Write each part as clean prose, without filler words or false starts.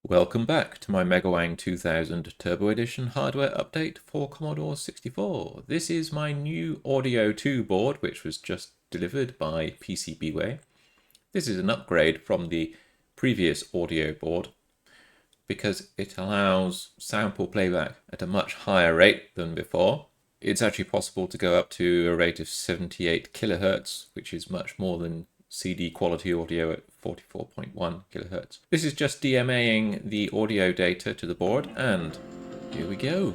Welcome back to my MegaWang 2000 Turbo Edition hardware update for Commodore 64. This is my new Audio2 board, which was just delivered by PCBWay. This is an upgrade from the previous audio board because it allows sample playback at a much higher rate than before. It's actually possible to go up to a rate of 78 kilohertz, which is much more than CD quality audio at 44.1 kilohertz. This is just DMAing the audio data to the board, and here we go.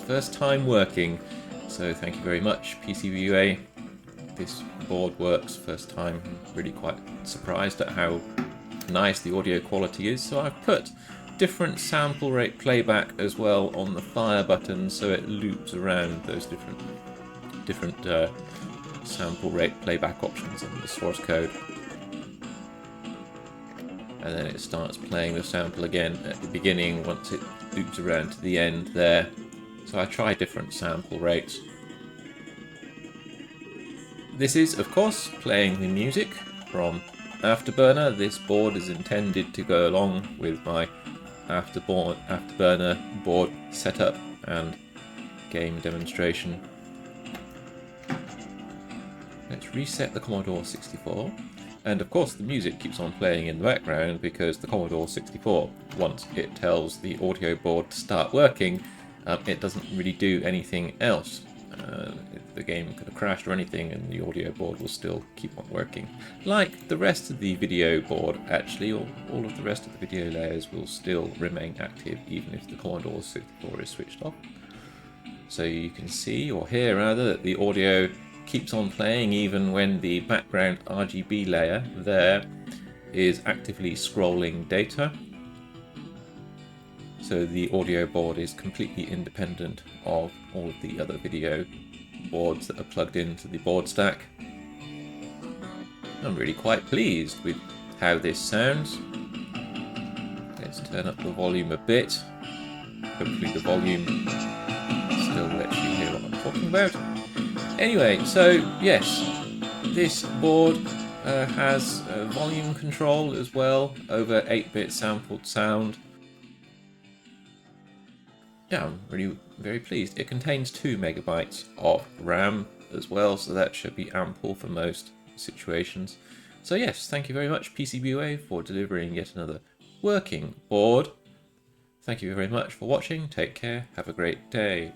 First time working. So thank you very much, PCBWay. This board works first time. I'm really quite surprised at how nice the audio quality is. So I've put different sample rate playback as well on the fire button, so it loops around those different sample rate playback options in the source code. And then it starts playing the sample again at the beginning once it loops around to the end there. So I try different sample rates. This is, of course, playing the music from Afterburner. This board is intended to go along with my Afterburner board setup and game demonstration. Let's reset the Commodore 64. And of course the music keeps on playing in the background because the Commodore 64, once it tells the audio board to start working, it doesn't really do anything else. The game could have crashed or anything and the audio board will still keep on working. Like the rest of the video board, actually, all of the rest of the video layers will still remain active even if the Commodore 64 is switched off. So you can see, or hear rather, that the audio keeps on playing even when the background RGB layer there is actively scrolling data. So the audio board is completely independent of all of the other video boards that are plugged into the board stack. I'm really quite pleased with how this sounds. Let's turn up the volume a bit. Hopefully the volume still lets you hear what I'm talking about. Anyway, so yes, this board has volume control as well over 8-bit sampled sound. Yeah, I'm really very pleased. It contains 2 megabytes of RAM as well, so that should be ample for most situations. So yes, thank you very much PCBWay for delivering yet another working board. Thank you very much for watching. Take care. Have a great day.